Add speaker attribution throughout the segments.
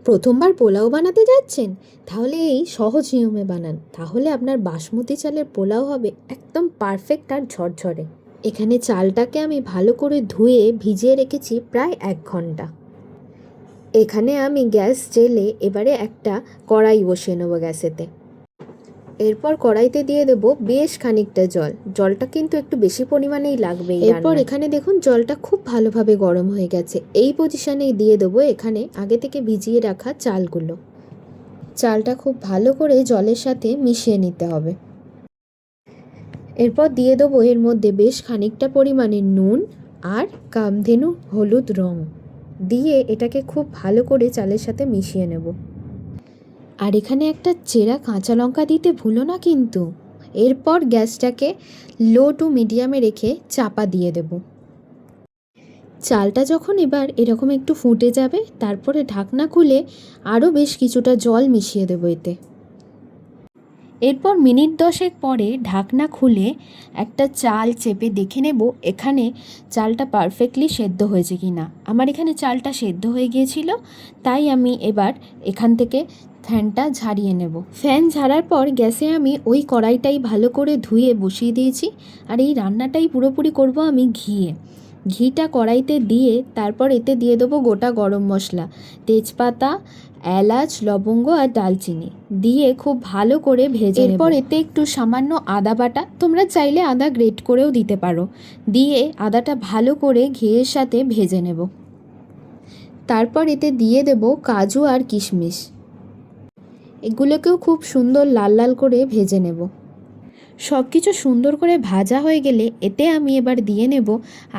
Speaker 1: প্রথমবার পোলাও বানাতে যাচ্ছেন? তাহলে এই সহজ নিয়মে বানান, তাহলে আপনার বাসমতি চালের পোলাও হবে একদম পারফেক্ট আর ঝরঝরে। এখানে চালটাকে আমি ভালো করে ধুয়ে ভিজিয়ে রেখেছি প্রায় 1 ঘন্টা। এখানে আমি গ্যাস জেলে এবারে একটা কড়াই বসিয়ে নেবো গ্যাসেতে। এরপর কড়াইতে দিয়ে দেব বেশ খানিকটা জল। জলটা কিন্তু একটু বেশি পরিমাণেই লাগবে। এরপর এখানে দেখুন জলটা খুব ভালোভাবে গরম হয়ে গেছে। এই পজিশনে দিয়ে দেবো এখানে আগে থেকে ভিজিয়ে রাখা চালগুলো। চালটা খুব ভালো করে জলের সাথে মিশিয়ে নিতে হবে। এরপর দিয়ে দেবো এর মধ্যে বেশ খানিকটা পরিমাণে নুন আর কামধেনু হলুদ রং দিয়ে এটাকে খুব ভালো করে চালের সাথে মিশিয়ে নেব। আর এখানে একটা চেরা কাঁচা লঙ্কা দিতে ভুলো না কিন্তু। এরপর গ্যাসটাকে লো টু মিডিয়ামে রেখে চাপা দিয়ে দেব। চালটা যখন এবার এরকম একটু ফুটে যাবে, তারপরে ঢাকনা খুলে আরও বেশ কিছুটা জল মিশিয়ে দেবো এতে। এরপর মিনিট 10 পরে ঢাকনা খুলে একটা চাল চেপে দেখে নেব এখানে চালটা পারফেক্টলি সেদ্ধ হয়েছে কি না। আমার এখানে চালটা সেদ্ধ হয়ে গিয়েছিল, তাই আমি এবার এখান থেকে ফ্যানটা ঝাড়িয়ে নেব। ফ্যান ঝাড়ার পর গ্যাসে আমি ওই কড়াইটাই ভালো করে ধুয়ে বসিয়ে দিয়েছি। আর এই রান্নাটাই পুরোপুরি করব আমি ঘিয়ে। ঘিটা কড়াইতে দিয়ে তারপর এতে দিয়ে দেবো গোটা গরম মশলা, তেজপাতা, এলাচ, লবঙ্গ আর দালচিনি দিয়ে খুব ভালো করে ভেজে নেব। এরপর এতে একটু সামান্য আদা বাটা, তোমরা চাইলে আদা গ্রেট করেও দিতে পারো, দিয়ে আদাটা ভালো করে ঘিয়ের সাথে ভেজে নেব। তারপর এতে দিয়ে দেব কাজু আর কিশমিশ, এগুলোকেও খুব সুন্দর লাল লাল করে ভেজে নেব। সব কিছু সুন্দর করে ভাজা হয়ে গেলে এতে আমি এবার দিয়ে নেব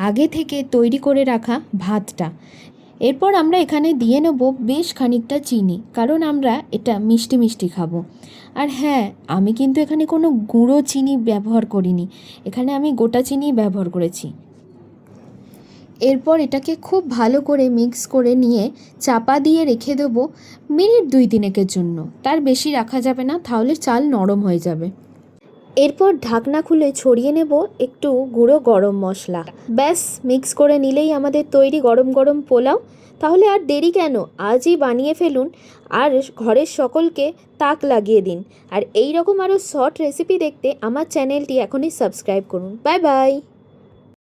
Speaker 1: আগে থেকে তৈরি করে রাখা ভাতটা। এরপর আমরা এখানে দিয়ে নেব বেশ খানিকটা চিনি, কারণ আমরা এটা মিষ্টি মিষ্টি খাবো। আর হ্যাঁ, আমি কিন্তু এখানে কোনো গুঁড়ো চিনি ব্যবহার করিনি, এখানে আমি গোটা চিনি ব্যবহার করেছি। এরপর এটাকে খুব ভালো করে মিক্স করে নিয়ে চাপা দিয়ে রেখে দেবো মিনিট 2-3 জন্য। তার বেশি রাখা যাবে না, তাহলে চাল নরম হয়ে যাবে। এরপর ঢাকনা খুলে ছড়িয়ে নেব একটু গুঁড়ো গরম মশলা। ব্যাস, মিক্স করে নিলেই আমাদের তৈরি গরম গরম পোলাও। তাহলে আর দেরি কেন, আজই বানিয়ে ফেলুন আর ঘরের সকলকে তাক লাগিয়ে দিন। আর এই রকম আরও শর্ট রেসিপি দেখতে আমার চ্যানেলটি এখনই সাবস্ক্রাইব করুন। Bye bye.